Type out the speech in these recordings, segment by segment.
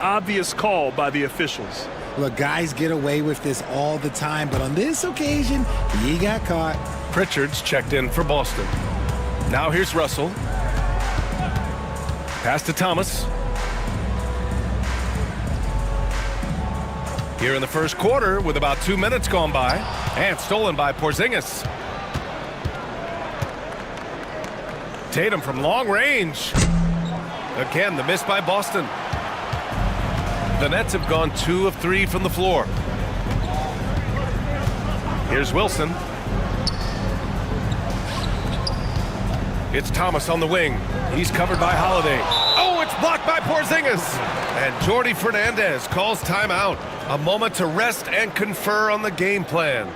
Obvious call by the officials. Look, guys get away with this all the time, but on this occasion, he got caught. Pritchard's checked in for Boston. Now here's Russell. Pass to Thomas. Here in the first quarter with about 2 minutes gone by. And stolen by Porzingis. Tatum from long range. Again, the miss by Boston. The Nets have gone 2 of 3 from the floor. Here's Wilson. It's Thomas on the wing. He's covered by Holiday. Oh, it's blocked by Porzingis. And Jordi Fernandez calls timeout. A moment to rest and confer on the game plan.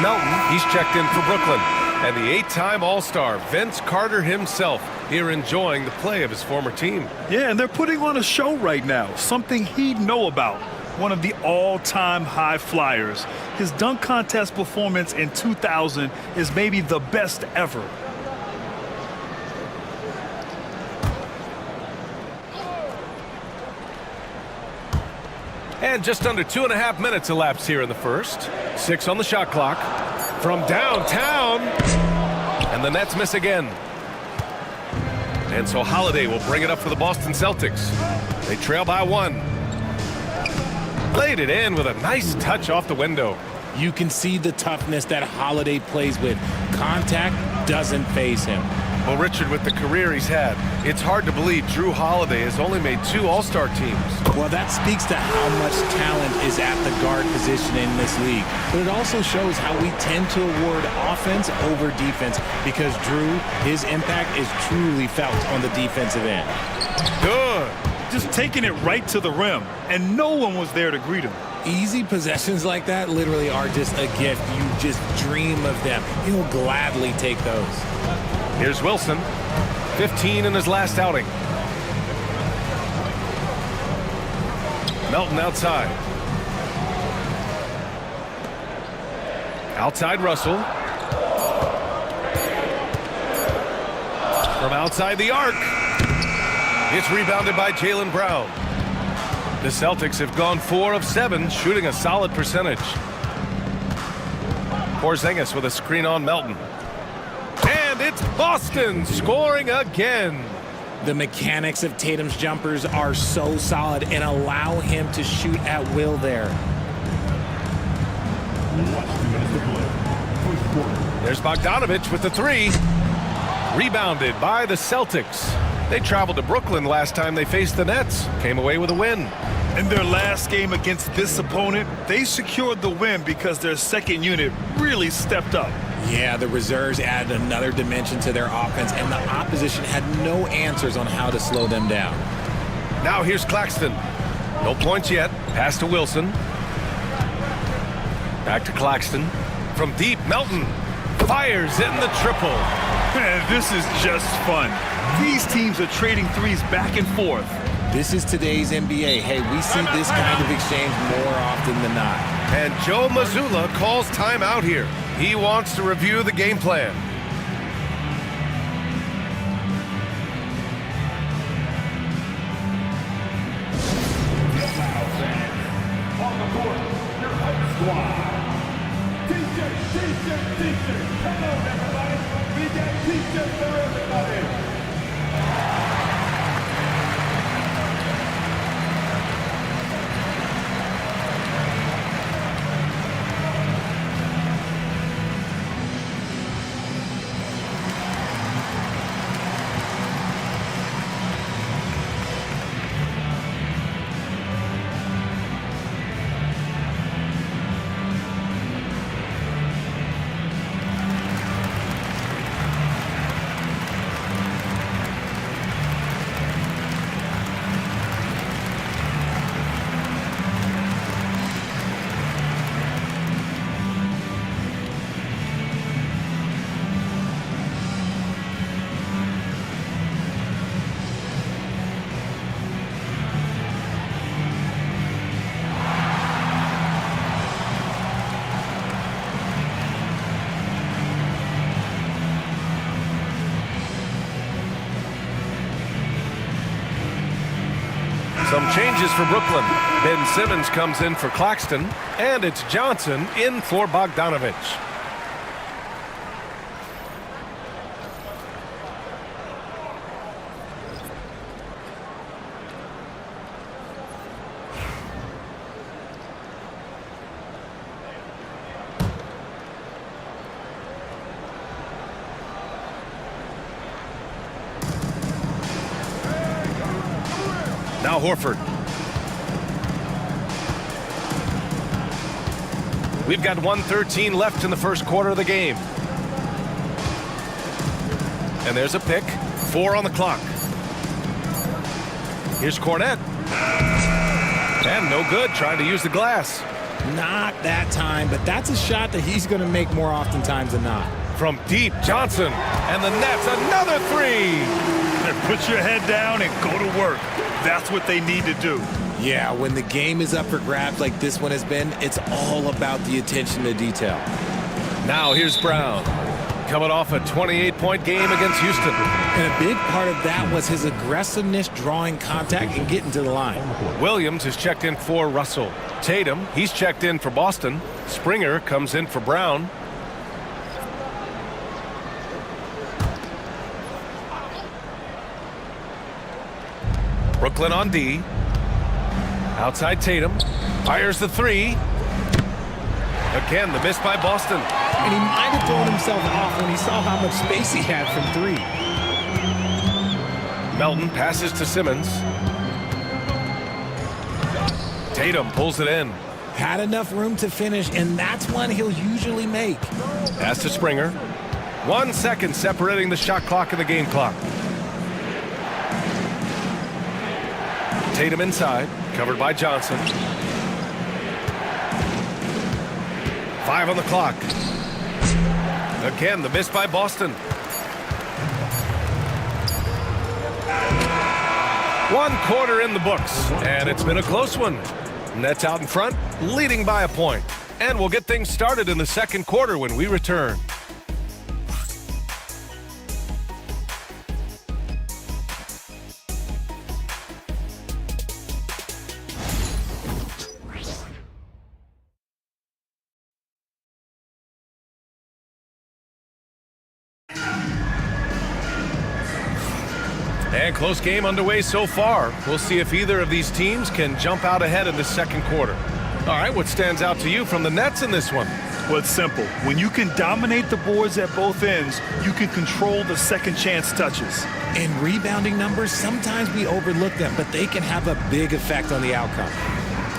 Melton, he's checked in for Brooklyn. And the 8-time All-Star, Vince Carter himself, here enjoying the play of his former team. Yeah, and they're putting on a show right now, something he'd know about. One of the all-time high flyers. His dunk contest performance in 2000 is maybe the best ever. And just under 2.5 minutes elapsed here in the first. 6 on the shot clock. From downtown. And the Nets miss again. And so Holiday will bring it up for the Boston Celtics. They trail by 1. Laid it in with a nice touch off the window. You can see the toughness that Holiday plays with. Contact doesn't faze him. Well, Richard, with the career he's had, it's hard to believe Drew Holiday has only made 2 All-Star teams. Well, that speaks to how much talent is at the guard position in this league. But it also shows how we tend to award offense over defense because Drew, his impact is truly felt on the defensive end. Good. Just taking it right to the rim, and no one was there to greet him. Easy possessions like that literally are just a gift. You just dream of them. He'll gladly take those. Here's Wilson. 15 in his last outing. Melton outside. Outside Russell. From outside the arc. It's rebounded by Jaylen Brown. The Celtics have gone 4 of 7, shooting a solid percentage. Porzingis with a screen on Melton. And it's Boston scoring again. The mechanics of Tatum's jumpers are so solid and allow him to shoot at will there. There's Bogdanovich with the 3. Rebounded by the Celtics. They traveled to Brooklyn last time they faced the Nets. Came away with a win. In their last game against this opponent, they secured the win because their second unit really stepped up. Yeah, the reserves added another dimension to their offense, and the opposition had no answers on how to slow them down. Now here's Claxton. No points yet. Pass to Wilson. Back to Claxton. From deep, Melton fires in the triple. Man, this is just fun. These teams are trading threes back and forth. This is today's NBA. Hey, we see this kind of exchange more often than not. And Joe Mazzulla calls timeout here. He wants to review the game plan. Some changes for Brooklyn. Ben Simmons comes in for Claxton, and it's Johnson in for Bogdanovich. Now Horford. We've got 1:13 left in the first quarter of the game. And there's a pick. 4 on the clock. Here's Cornette. And no good, trying to use the glass. Not that time, but that's a shot that he's going to make more oftentimes than not. From deep, Johnson. And the Nets, another 3. Put your head down and go to work. That's what they need to do. Yeah, when the game is up for grabs like this one has been, it's all about the attention to detail. Now here's Brown. Coming off a 28-point game against Houston. And a big part of that was his aggressiveness, drawing contact and getting to the line. Williams is checked in for Russell. Tatum, he's checked in for Boston. Springer comes in for Brown. Brooklyn on D. Outside Tatum. Fires the 3. Again, the miss by Boston. And he might have thrown himself off when he saw how much space he had from 3. Melton passes to Simmons. Tatum pulls it in. Had enough room to finish, and that's one he'll usually make. Pass to Springer. 1 second separating the shot clock and the game clock. Tatum inside, covered by Johnson. 5 on the clock. Again, the miss by Boston. 1 quarter in the books, and it's been a close one. Nets out in front, leading by a point. And we'll get things started in the second quarter when we return. And close game underway so far. We'll see if either of these teams can jump out ahead in the second quarter. All right, what stands out to you from the Nets in this one? Well, it's simple. When you can dominate the boards at both ends, you can control the second chance touches. And rebounding numbers, sometimes we overlook them, but they can have a big effect on the outcome.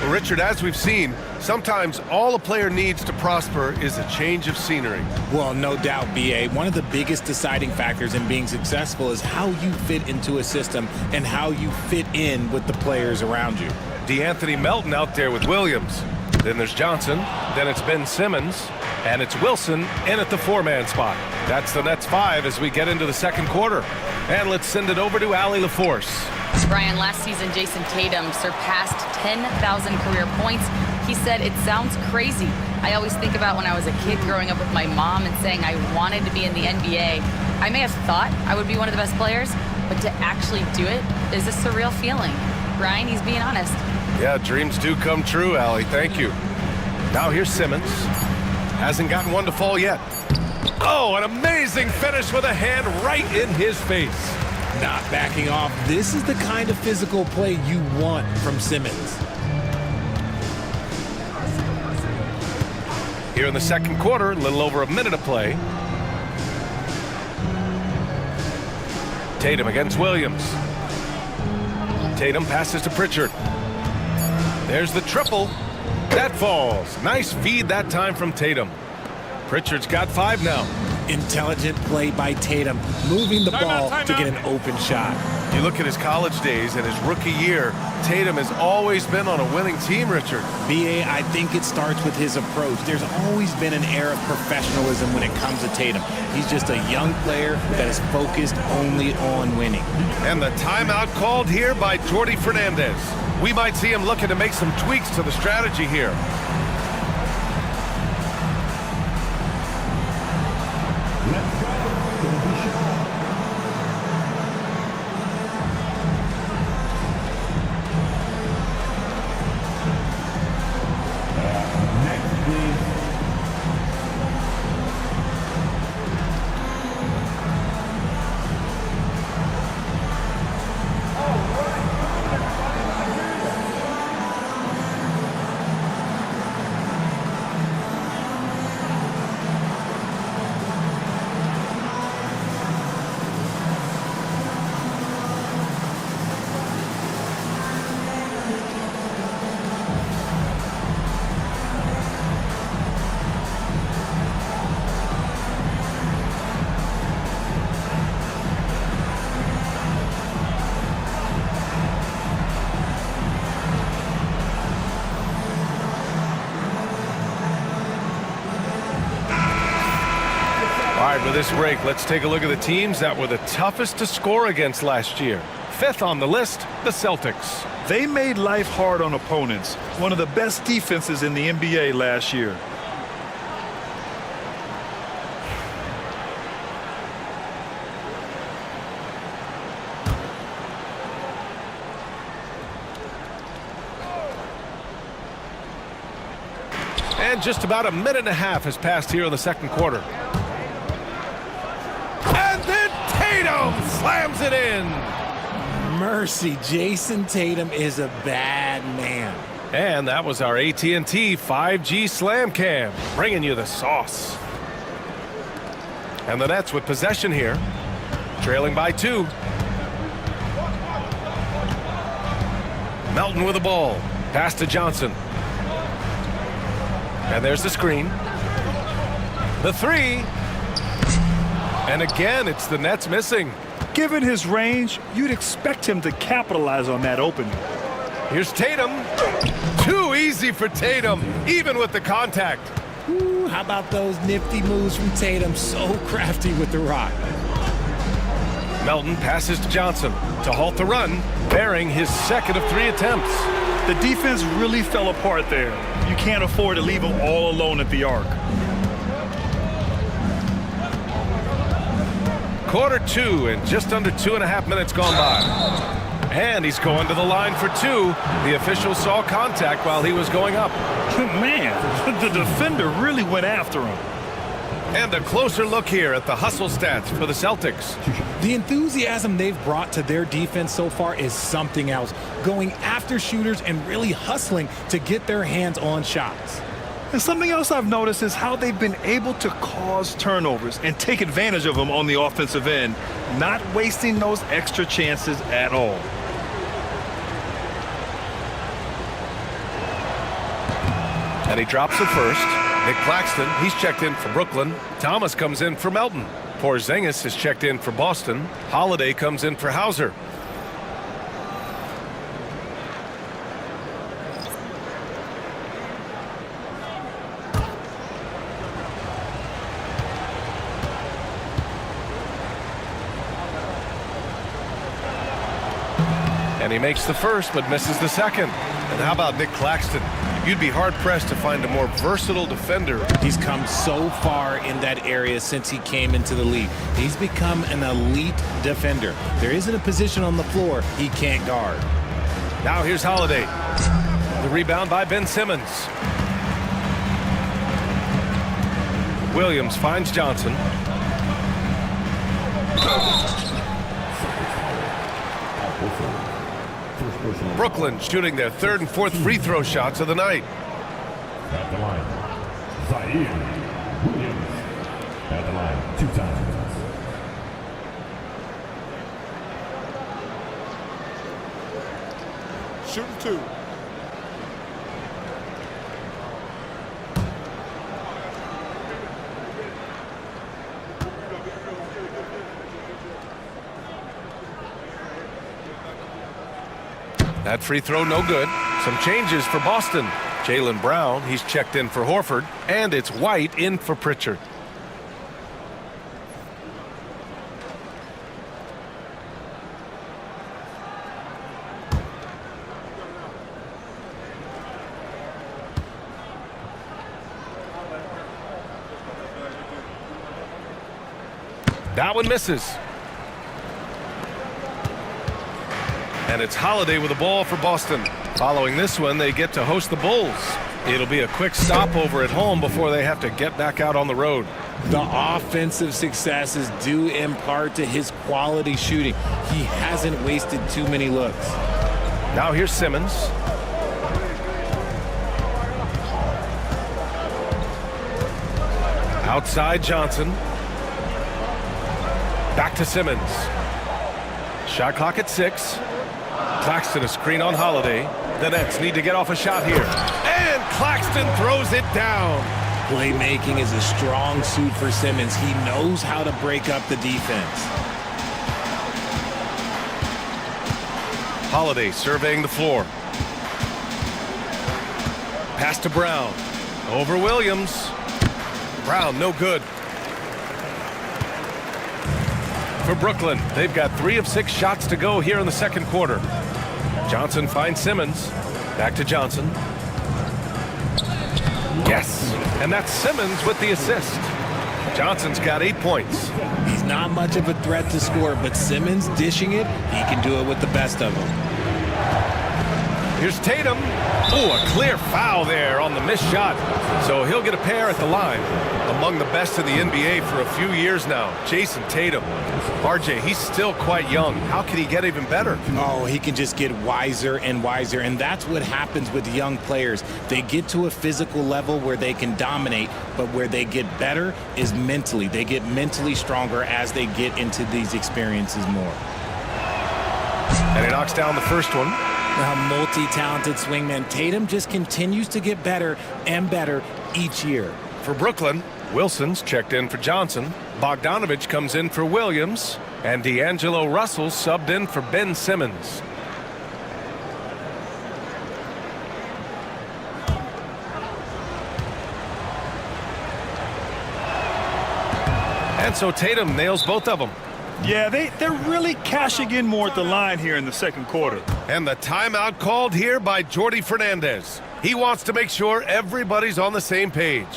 Well, Richard, as we've seen, sometimes all a player needs to prosper is a change of scenery. Well, no doubt, B.A. One of the biggest deciding factors in being successful is how you fit into a system and how you fit in with the players around you. DeAnthony Melton out there with Williams. Then there's Johnson. Then it's Ben Simmons. And it's Wilson in at the 4-man spot. That's the Nets 5 as we get into the second quarter. And let's send it over to Allie LaForce. Brian, last season, Jason Tatum surpassed 10,000 career points. He said, "It sounds crazy. I always think about when I was a kid growing up with my mom and saying I wanted to be in the NBA. I may have thought I would be one of the best players, but to actually do it is a surreal feeling." Brian, he's being honest. Yeah, dreams do come true, Allie. Thank you. Now here's Simmons. Hasn't gotten one to fall yet. Oh, an amazing finish with a hand right in his face. Not backing off. This is the kind of physical play you want from Simmons. Here in the second quarter, a little over a minute of play. Tatum against Williams. Tatum passes to Pritchard. There's the triple. That falls. Nice feed that time from Tatum. Pritchard's got 5 now. Intelligent play by Tatum, moving the ball to get an open shot. You look at his college days and his rookie year, Tatum has always been on a winning team, Richard. B.A., I think it starts with his approach. There's always been an air of professionalism when it comes to Tatum. He's just a young player that is focused only on winning. And the timeout called here by Jordi Fernandez. We might see him looking to make some tweaks to the strategy here. this break, let's take a look at the teams that were the toughest to score against last year. Fifth on the list, the Celtics. They made life hard on opponents, one of the best defenses in the NBA last year. And just about a minute and a half has passed here in the second quarter. And then Tatum slams it in. Mercy, Jason Tatum is a bad man. And that was our AT&T 5G Slam Cam, bringing you the sauce. And the Nets with possession here, trailing by 2. Melton with the ball, pass to Johnson. And there's the screen. The 3. And again, it's the Nets missing. Given his range, you'd expect him to capitalize on that opening. Here's Tatum. Too easy for Tatum, even with the contact. Ooh, how about those nifty moves from Tatum? So crafty with the rock. Melton passes to Johnson to halt the run, bearing his second of 3 attempts. The defense really fell apart there. You can't afford to leave him all alone at the arc. Quarter 2 and just under 2.5 minutes gone by. And he's going to the line for 2. The official saw contact while he was going up. Man, the defender really went after him. And a closer look here at the hustle stats for the Celtics. The enthusiasm they've brought to their defense so far is something else. Going after shooters and really hustling to get their hands on shots. And something else I've noticed is how they've been able to cause turnovers and take advantage of them on the offensive end, not wasting those extra chances at all. And he drops it first. Nick Claxton, he's checked in for Brooklyn. Thomas comes in for Melton. Porzingis is checked in for Boston. Holiday comes in for Hauser. And he makes the first, but misses the second. And how about Nick Claxton? You'd be hard-pressed to find a more versatile defender. He's come so far in that area since he came into the league. He's become an elite defender. There isn't a position on the floor he can't guard. Now here's Holiday. The rebound by Ben Simmons. Williams finds Johnson. Brooklyn shooting their third and fourth free throw shots of the night. At the line, Zaire Williams. At the line, 2 times. Shooting 2. That free throw no good. Some changes for Boston. Jaylen Brown, he's checked in for Horford. And it's White in for Pritchard. That one misses. And it's Holiday with the ball for Boston. Following this one, they get to host the Bulls. It'll be a quick stopover at home before they have to get back out on the road. The offensive success is due in part to his quality shooting. He hasn't wasted too many looks. Now here's Simmons. Outside Johnson. Back to Simmons. Shot clock at 6. Claxton a screen on Holiday. The Nets need to get off a shot here. And Claxton throws it down. Playmaking is a strong suit for Simmons. He knows how to break up the defense. Holiday surveying the floor. Pass to Brown. Over Williams. Brown no good. for Brooklyn. They've got 3 of 6 shots to go here in the second quarter. Johnson finds Simmons. Back to Johnson. Yes, and that's Simmons with the assist. Johnson's got 8 points. He's not much of a threat to score, but Simmons dishing it, he can do it with the best of them. Here's Tatum. Oh, a clear foul there on the missed shot. So he'll get a pair at the line. Among the best in the NBA for a few years now, Jason Tatum. RJ, he's still quite young. How can he get even better? Oh, he can just get wiser and wiser, and that's what happens with young players. They get to a physical level where they can dominate, but where they get better is mentally. They get mentally stronger as they get into these experiences more. And he knocks down the first one. A multi-talented swingman, Tatum just continues to get better and better each year. For Brooklyn, Wilson's checked in for Johnson. Bogdanovich comes in for Williams. And D'Angelo Russell subbed in for Ben Simmons. And so Tatum nails both of them. Yeah, they're really cashing in more at the line here in the second quarter. And the timeout called here by Jordi Fernandez. He wants to make sure everybody's on the same page.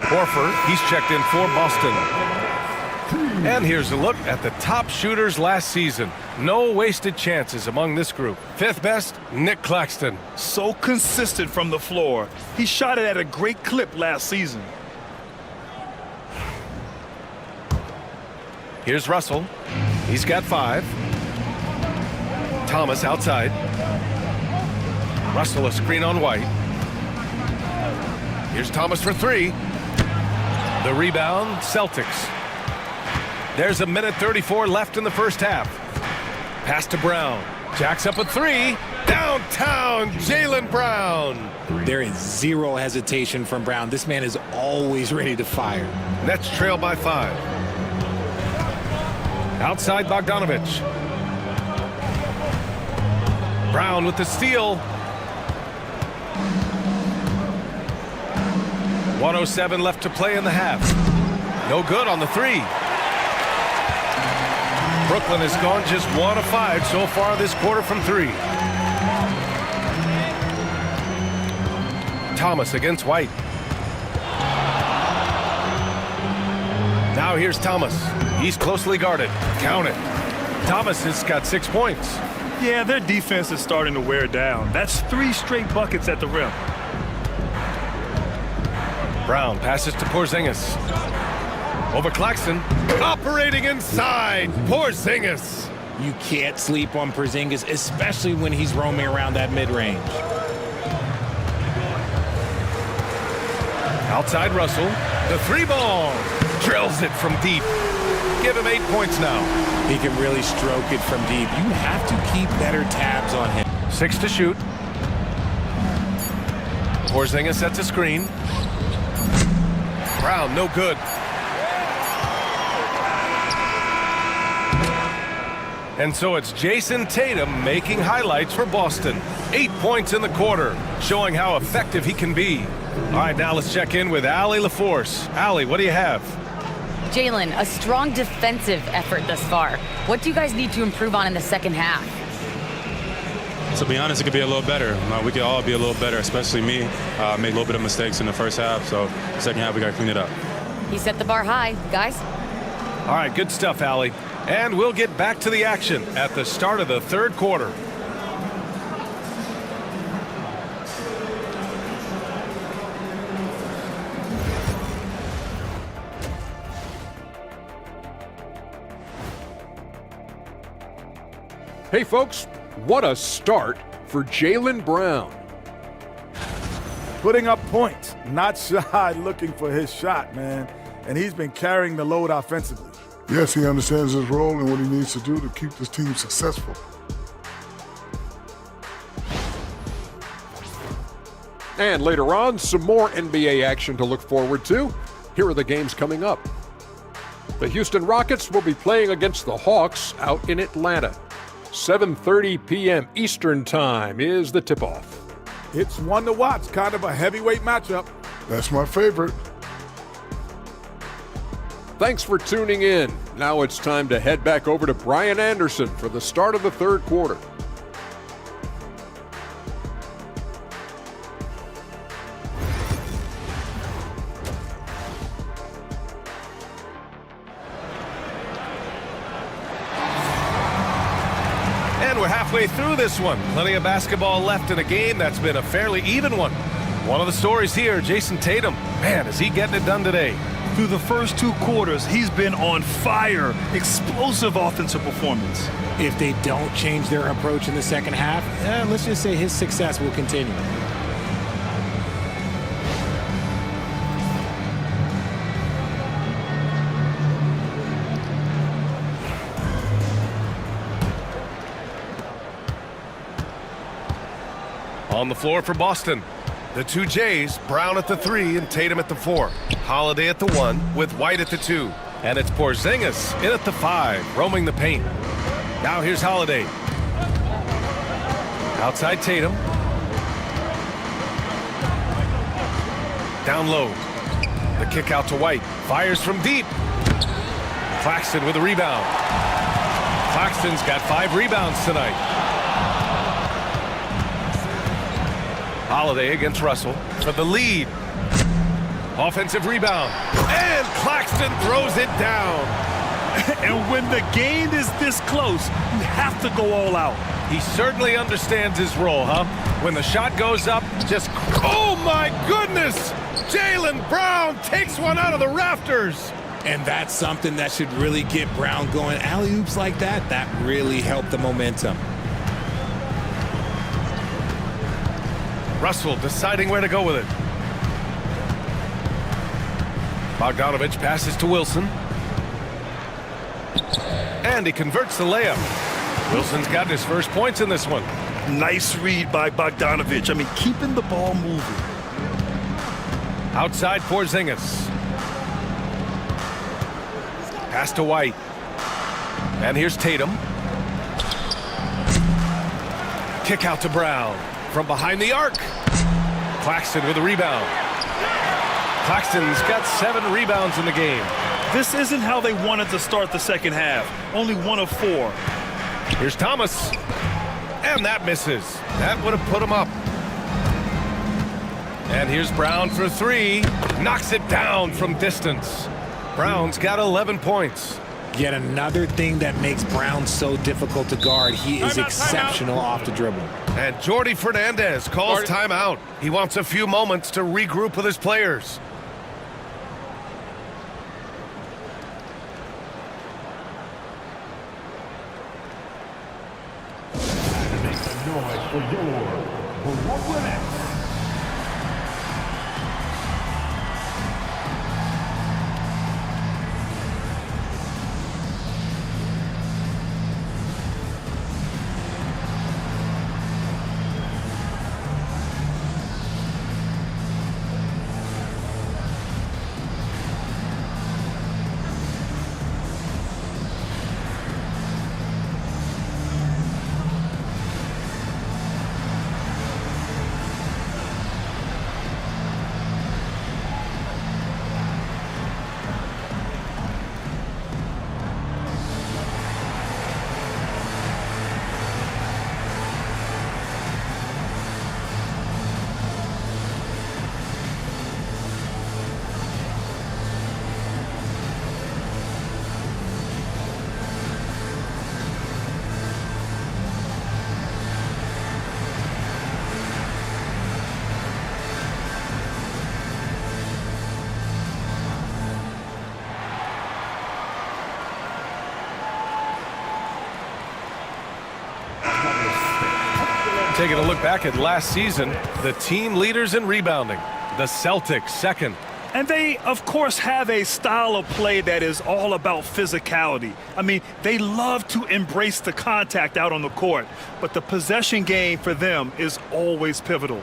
Horford, he's checked in for Boston. And here's a look at the top shooters last season. No wasted chances among this group. 5th best, Nick Claxton. So consistent from the floor. He shot it at a great clip last season. Here's Russell. He's got 5. Thomas outside. Russell a screen on White. Here's Thomas for 3. The rebound, Celtics. There's 1:34 left in the first half. Pass to Brown. Jacks up a 3. Downtown, Jaylen Brown. There is zero hesitation from Brown. This man is always ready to fire. Nets trail by 5. Outside Bogdanovich. Brown with the steal. 1:07 left to play in the half. No good on the 3. Brooklyn has gone just 1 of 5 so far this quarter from 3. Thomas against White. Now here's Thomas. He's closely guarded. Count it. Thomas has got 6 points. Yeah, their defense is starting to wear down. That's 3 straight buckets at the rim. Brown passes to Porzingis. Over Claxton. Operating inside. Porzingis. You can't sleep on Porzingis, especially when he's roaming around that mid-range. Outside Russell. The 3 ball. Drills it from deep. Give him 8 points now. He can really stroke it from deep. You have to keep better tabs on him. 6 to shoot. Porzingis sets a screen. Brown, no good. And so it's Jason Tatum making highlights for Boston. 8 points in the quarter, showing how effective he can be. All right, now let's check in with Allie LaForce. Allie, what do you have? Jalen, a strong defensive effort thus far. What do you guys need to improve on in the second half? To be honest, it could be a little better. We could all be a little better, especially me. Made a little bit of mistakes in the first half, so the second half we got to clean it up. He set the bar high. Guys? All right, good stuff, Allie. And we'll get back to the action at the start of the third quarter. Hey, folks, what a start for Jaylen Brown. Putting up points, not shy looking for his shot, man. And he's been carrying the load offensively. Yes, he understands his role and what he needs to do to keep this team successful. And later on, some more NBA action to look forward to. Here are the games coming up. The Houston Rockets will be playing against the Hawks out in Atlanta. 7:30 p.m. Eastern Time is the tip-off. It's one to watch, kind of a heavyweight matchup. That's my favorite. Thanks for tuning in. Now it's time to head back over to Brian Anderson for the start of the third quarter. And we're halfway through this one. Plenty of basketball left in a game that's been a fairly even one. One of the stories here, Jason Tatum. Man, is he getting it done today. Through the first 2 quarters, he's been on fire. Explosive offensive performance. If they don't change their approach in the second half, let's just say his success will continue. On the floor for Boston. The 2 Jays, Brown at the 3 and Tatum at the 4. Holiday at the 1 with White at the 2. And it's Porzingis in at the 5, roaming the paint. Now here's Holiday. Outside Tatum. Down low. The kick out to White. Fires from deep. Claxton with a rebound. Claxton's got 5 rebounds tonight. Holiday against Russell for the lead. Offensive rebound. And Claxton throws it down. And when the game is this close, you have to go all out. He certainly understands his role, huh? When the shot goes up, just... Oh, my goodness! Jaylen Brown takes one out of the rafters. And that's something that should really get Brown going. Alley-oops like that, that really helped the momentum. Russell deciding where to go with it. Bogdanovich passes to Wilson. And he converts the layup. Wilson's got his first points in this one. Nice read by Bogdanovich. I mean, keeping the ball moving. Outside Porzingis. Pass to White. And here's Tatum. Kick out to Brown. From behind the arc. Claxton with a rebound. Claxton's got 7 rebounds in the game. This isn't how they wanted to start the second half. Only 1 of 4. Here's Thomas. And that misses. That would have put him up. And here's Brown for 3. Knocks it down from distance. Brown's got 11 points. Yet another thing that makes Brown so difficult to guard. He is exceptional off the dribble. And Jordi Fernandez calls timeout. He wants a few moments to regroup with his players. Make some noise for your Brooklyn Nets. Taking a look back at last season, the team leaders in rebounding. The Celtics second. And they, of course, have a style of play that is all about physicality. I mean, they love to embrace the contact out on the court, but the possession game for them is always pivotal.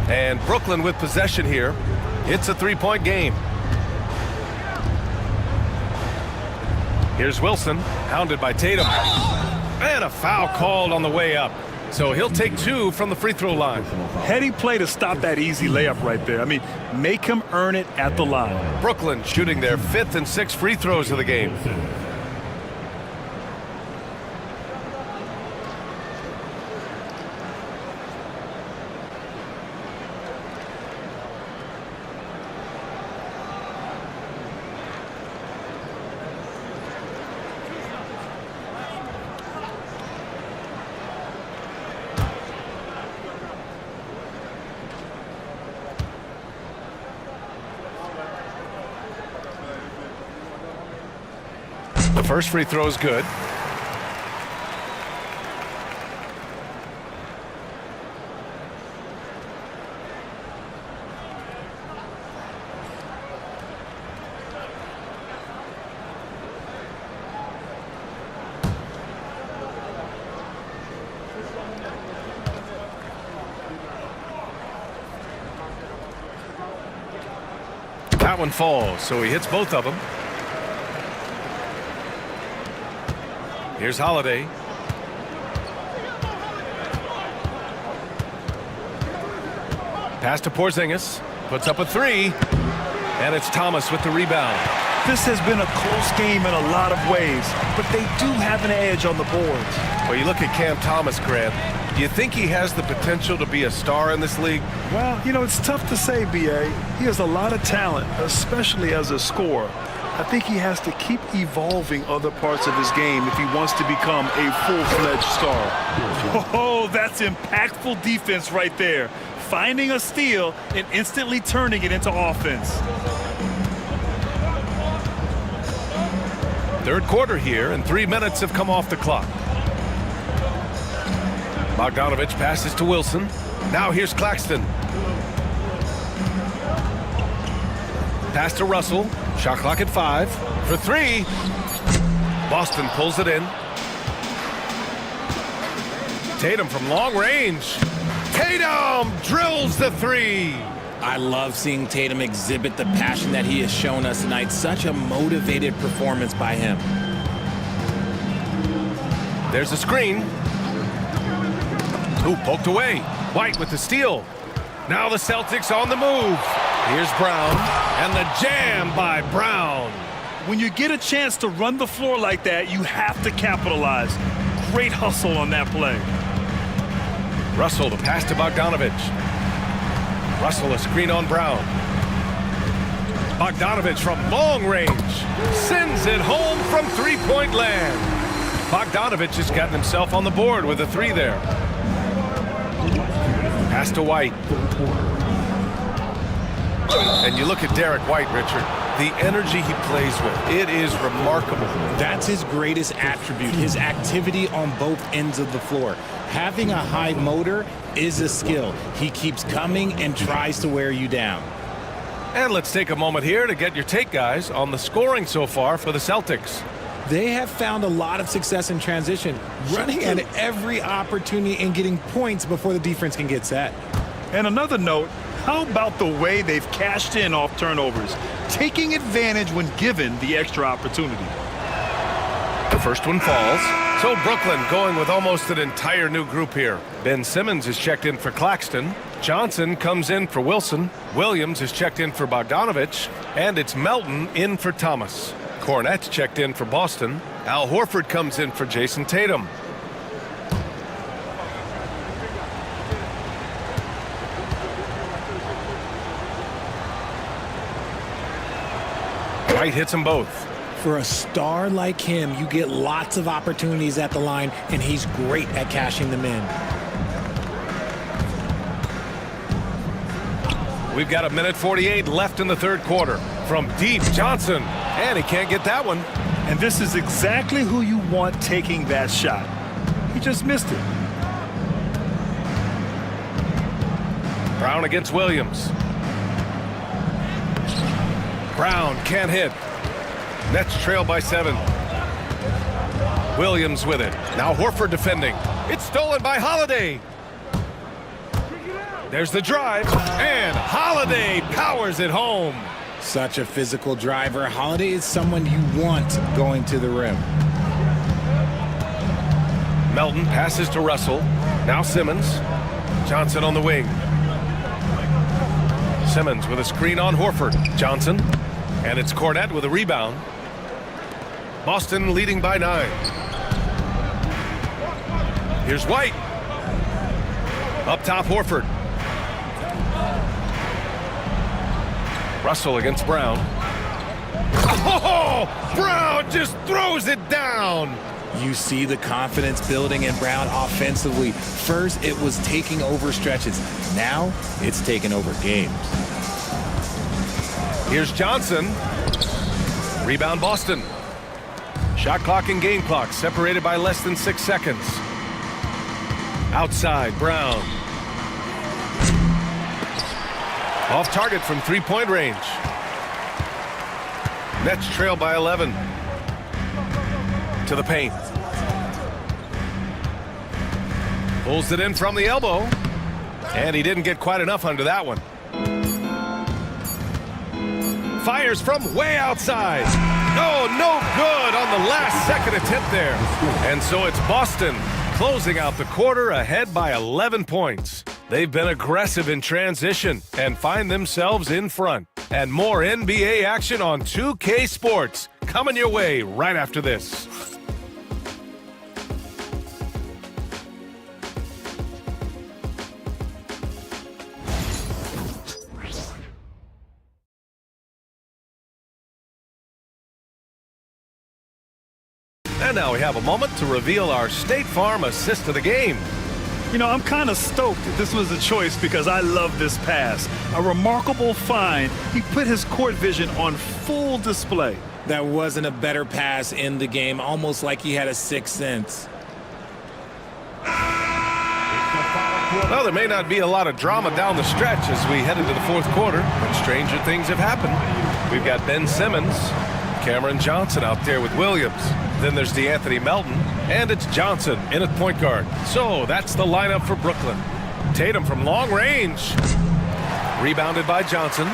And Brooklyn with possession here. It's a three-point game. Here's Wilson, hounded by Tatum. And a foul called on the way up. So he'll take 2 from the free throw line. Heady play to stop that easy layup right there. I mean, make him earn it at the line. Brooklyn shooting their 5th and 6th free throws of the game. The first free throw is good. That one falls, so he hits both of them. Here's Holiday. Pass to Porzingis. Puts up a 3. And it's Thomas with the rebound. This has been a close game in a lot of ways, but they do have an edge on the boards. Well, you look at Cam Thomas, Grant. Do you think he has the potential to be a star in this league? Well, you know, it's tough to say, B.A. He has a lot of talent, especially as a scorer. I think he has to keep evolving other parts of his game if he wants to become a full-fledged star. Oh, that's impactful defense right there. Finding a steal and instantly turning it into offense. Third quarter here, and 3 minutes have come off the clock. Bogdanovich passes to Wilson. Now here's Claxton. Pass to Russell. Shot clock at 5. For 3. Boston pulls it in. Tatum from long range. Tatum drills the 3. I love seeing Tatum exhibit the passion that he has shown us tonight. Such a motivated performance by him. There's a screen. Ooh, poked away. White with the steal. Now the Celtics on the move. Here's Brown, and the jam by Brown. When you get a chance to run the floor like that, you have to capitalize. Great hustle on that play. Russell, the pass to Bogdanovich. Russell, a screen on Brown. Bogdanovich from long range. Sends it home from three-point land. Bogdanovich has gotten himself on the board with a 3 there. Pass to White. And you look at Derek White, Richard. The energy he plays with, it is remarkable. That's his greatest attribute, his activity on both ends of the floor. Having a high motor is a skill. He keeps coming and tries to wear you down. And let's take a moment here to get your take, guys, on the scoring so far for the Celtics. They have found a lot of success in transition, running at every opportunity and getting points before the defense can get set. And another note, how about the way they've cashed in off turnovers, taking advantage when given the extra opportunity? The first one falls. So Brooklyn going with almost an entire new group here. Ben Simmons is checked in for Claxton. Johnson comes in for Wilson. Williams is checked in for Bogdanovich. And it's Melton in for Thomas. Cornette checked in for Boston. Al Horford comes in for Jason Tatum. White hits them both. For a star like him, you get lots of opportunities at the line, and he's great at cashing them in. We've got 1:48 left in the third quarter. From deep, Johnson. And he can't get that one. And this is exactly who you want taking that shot. He just missed it. Brown against Williams. Brown can't hit. Nets trail by 7. Williams with it. Now Horford defending. It's stolen by Holiday. There's the drive, and Holiday powers it home. Such a physical driver. Holiday is someone you want going to the rim. Melton passes to Russell. Now Simmons. Johnson on the wing. Simmons with a screen on Horford. Johnson. And it's Cornette with a rebound. Boston leading by 9. Here's White. Up top, Horford. Russell against Brown. Oh, Brown just throws it down. You see the confidence building in Brown offensively. First, it was taking over stretches. Now, it's taking over games. Here's Johnson. Rebound Boston. Shot clock and game clock separated by less than 6 seconds. Outside, Brown. Off target from three-point range. Nets trail by 11. To the paint. Pulls it in from the elbow. And he didn't get quite enough under that one. Fires from way outside. Oh, no good on the last second attempt there. And so it's Boston closing out the quarter ahead by 11 points. They've been aggressive in transition and find themselves in front. And more NBA action on 2K Sports coming your way right after this. And now we have a moment to reveal our State Farm assist of the game. You know, I'm kind of stoked that this was a choice because I love this pass. A remarkable find. He put his court vision on full display. That wasn't a better pass in the game, almost like he had a sixth sense. Well, there may not be a lot of drama down the stretch as we head into the fourth quarter, but stranger things have happened. We've got Ben Simmons, Cameron Johnson out there with Williams. Then there's DeAnthony Melton, and it's Johnson in at point guard. So that's the lineup for Brooklyn. Tatum from long range. Rebounded by Johnson.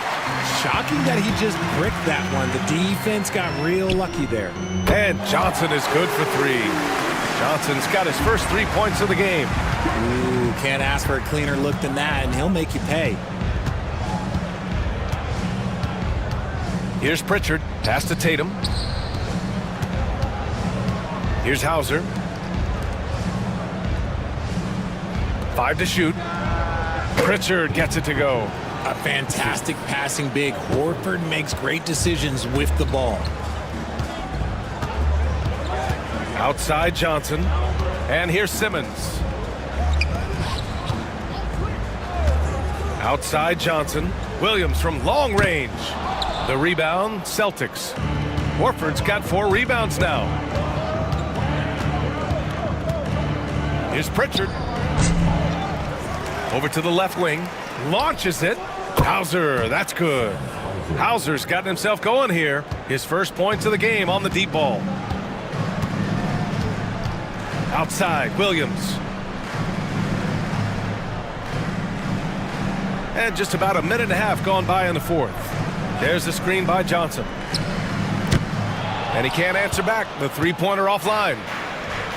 Shocking that he just bricked that one. The defense got real lucky there. And Johnson is good for 3. Johnson's got his first 3 points of the game. Ooh, can't ask for a cleaner look than that, and he'll make you pay. Here's Pritchard. Pass to Tatum. Here's Hauser. 5 to shoot. Pritchard gets it to go. A fantastic passing big. Horford makes great decisions with the ball. Outside Johnson. And here's Simmons. Outside Johnson. Williams from long range. The rebound, Celtics. Horford's got 4 rebounds now. Here's Pritchard. Over to the left wing. Launches it. Hauser, that's good. Hauser's gotten himself going here. His first points of the game on the deep ball. Outside, Williams. And just about a minute and a half gone by in the fourth. There's the screen by Johnson. And he can't answer back. The three-pointer offline.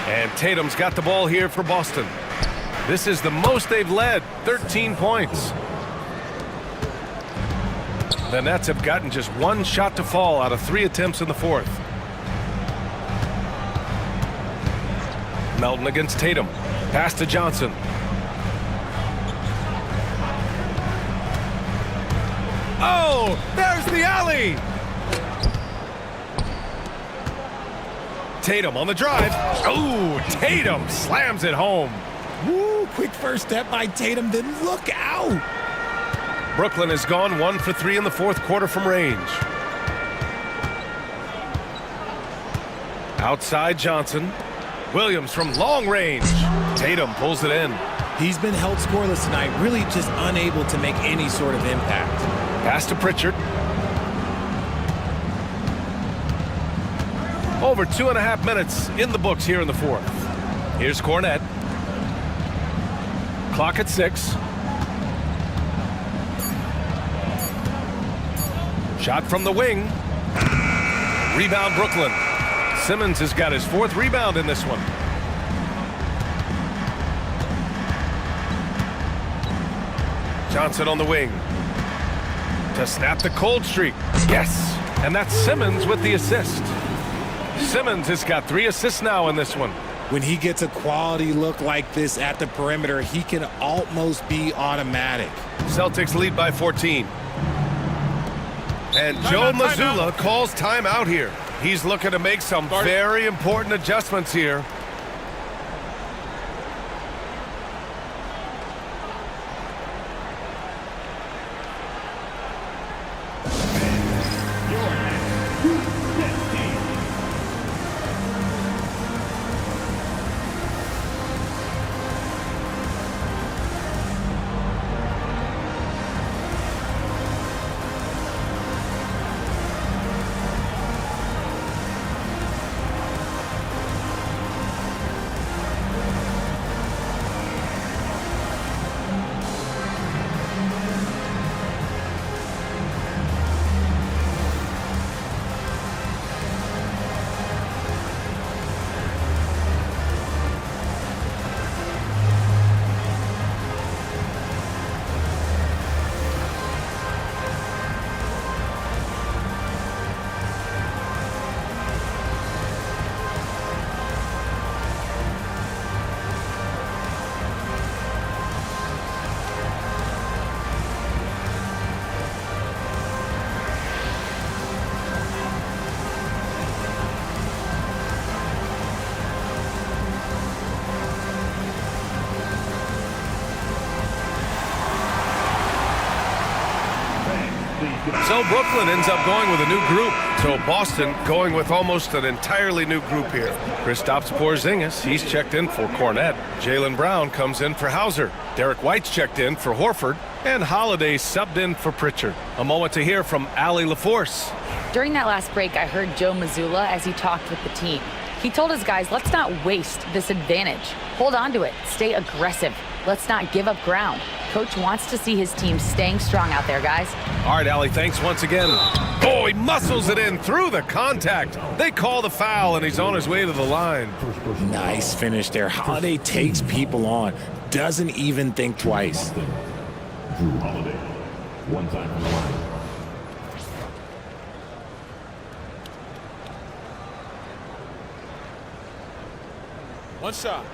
And Tatum's got the ball here for Boston. This is the most they've led, 13 points. The Nets have gotten just 1 shot to fall out of 3 attempts in the fourth. Melton against Tatum. Pass to Johnson. Oh, there's the alley. Tatum on the drive. Oh, Tatum slams it home. Woo, quick first step by Tatum, then look out. Brooklyn has gone 1 for 3 in the fourth quarter from range. Outside Johnson. Williams from long range. Tatum pulls it in. He's been held scoreless tonight, really just unable to make any sort of impact. Pass to Pritchard. Over 2.5 minutes in the books here in the fourth. Here's Kornet. Clock at 6. Shot from the wing. Rebound Brooklyn. Simmons has got his 4th rebound in this one. Johnson on the wing. To snap the cold streak. Yes! And that's Simmons with the assist. Simmons has got 3 assists now in this one. When he gets a quality look like this at the perimeter, he can almost be automatic. Celtics lead by 14. And Joe Mazzulla calls timeout here. He's looking to make some very important adjustments here. So Brooklyn ends up going with a new group. So Boston going with almost an entirely new group here. Kristaps Porzingis, he's checked in for Kornet. Jaylen Brown comes in for Hauser. Derek White's checked in for Horford. And Holiday subbed in for Pritchard. A moment to hear from Allie LaForce. During that last break, I heard Joe Mazzulla as he talked with the team. He told his guys, let's not waste this advantage. Hold on to it. Stay aggressive. Let's not give up ground. Coach wants to see his team staying strong out there, guys. All right, Allie, thanks once again. Oh, he muscles it in through the contact. They call the foul, and he's on his way to the line. Nice finish there. Holiday takes people on. Doesn't even think twice. Drew Holiday. One time on the line. One shot.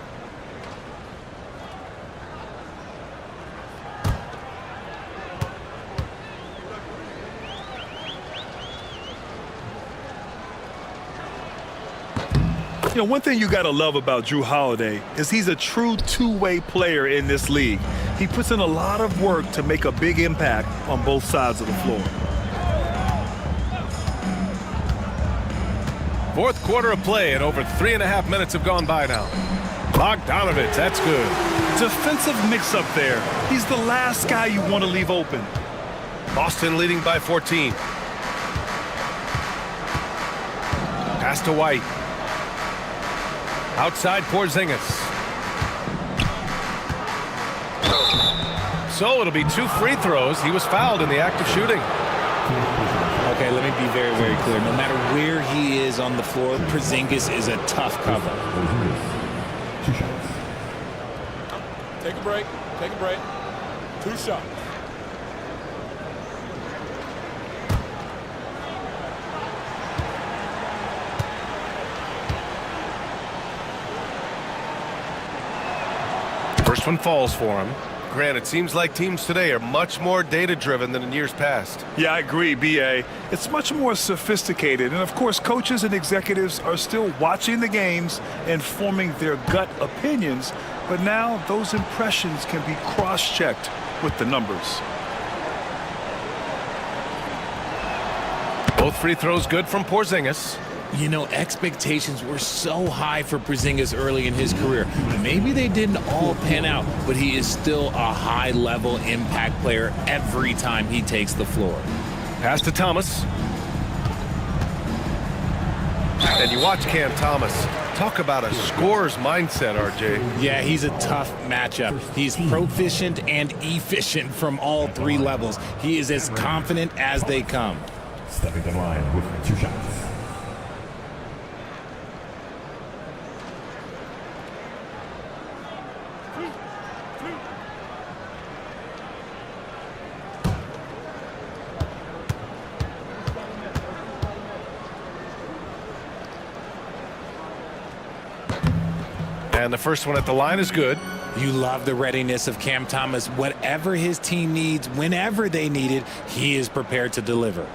You know, one thing you got to love about Drew Holiday is he's a true two-way player in this league. He puts in a lot of work to make a big impact on both sides of the floor. Fourth quarter of play, and over 3.5 minutes have gone by now. Bogdanovich, that's good. Defensive mix-up there. He's the last guy you want to leave open. Boston leading by 14. Pass to White. Outside Porzingis. So it'll be 2 free throws. He was fouled in the act of shooting. Okay, let me be very, very clear. No matter where he is on the floor, Porzingis is a tough cover. 2 shots. Take a break. Take a break. 2 shots. First one falls for him. Granted, it seems like teams today are much more data-driven than in years past. Yeah, I agree, B.A. It's much more sophisticated. And, of course, coaches and executives are still watching the games and forming their gut opinions. But now those impressions can be cross-checked with the numbers. Both free throws good from Porzingis. You know, expectations were so high for Porzingis early in his career. Maybe they didn't all pan out, but he is still a high-level impact player every time he takes the floor. Pass to Thomas. And you watch Cam Thomas. Talk about a scorer's mindset, RJ. Yeah, he's a tough matchup. He's proficient and efficient from all three levels. He is as confident as they come. Stepping to the line with 2 shots. And the first one at the line is good. You love the readiness of Cam Thomas. Whatever his team needs, whenever they need it, he is prepared to deliver.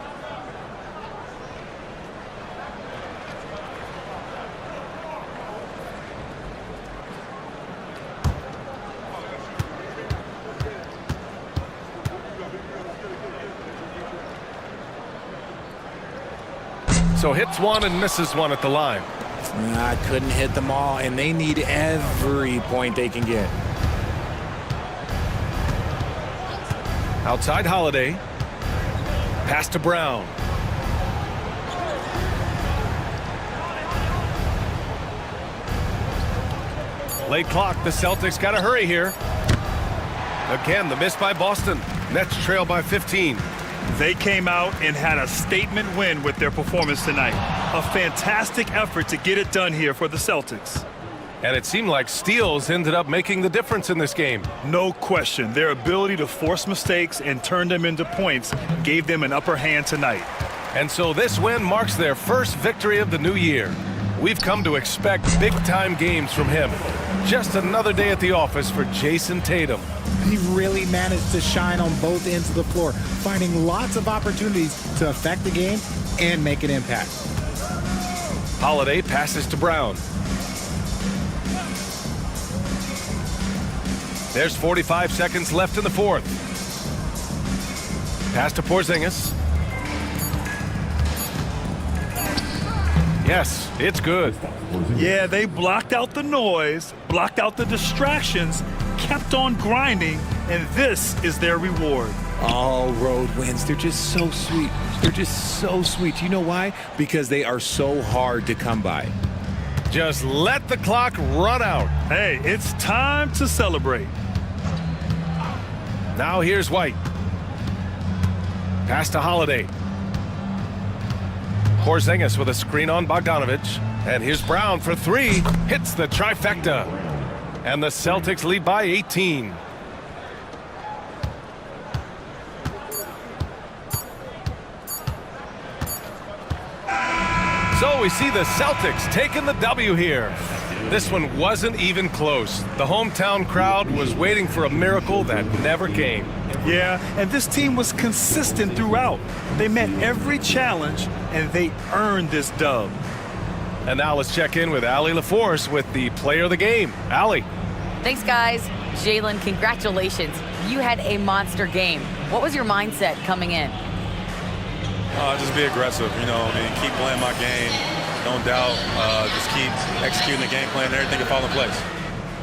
So hits one and misses one at the line. I couldn't hit them all, and they need every point they can get. Outside Holiday. Pass to Brown. Late clock. The Celtics got to hurry here. Again, the miss by Boston. Nets trail by 15. They came out and had a statement win with their performance tonight. A fantastic effort to get it done here for the Celtics. And it seemed like steals ended up making the difference in this game. No question. Their ability to force mistakes and turn them into points gave them an upper hand tonight. And so this win marks their first victory of the new year. We've come to expect big-time games from him. Just another day at the office for Jason Tatum. He really managed to shine on both ends of the floor, finding lots of opportunities to affect the game and make an impact. Holiday passes to Brown. There's 45 seconds left in the fourth. Pass to Porzingis. Yes, it's good. Yeah, they blocked out the noise, blocked out the distractions, kept on grinding, and this is their reward. All road wins. They're just so sweet. They're just so sweet. You know why? Because they are so hard to come by. Just let the clock run out. Hey, it's time to celebrate. Now here's White. Pass to Holiday. Porzingis with a screen on Bogdanovich. And here's Brown for 3. Hits the trifecta. And the Celtics lead by 18. So we see the Celtics taking the W here. This one wasn't even close. The hometown crowd was waiting for a miracle that never came. Yeah, and this team was consistent throughout. They met every challenge, and they earned this dub. And now let's check in with Allie LaForce with the player of the game. Allie. Thanks, guys. Jalen, congratulations. You had a monster game. What was your mindset coming in? Just be aggressive, keep playing my game. Don't doubt. Just keep executing the game plan and everything will fall in place.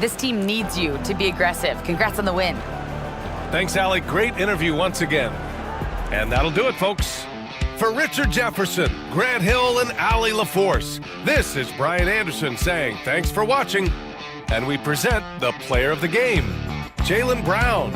This team needs you to be aggressive. Congrats on the win. Thanks, Allie. Great interview once again. And that'll do it, folks. For Richard Jefferson, Grant Hill, and Allie LaForce, this is Brian Anderson saying thanks for watching. And we present the player of the game, Jaylen Brown.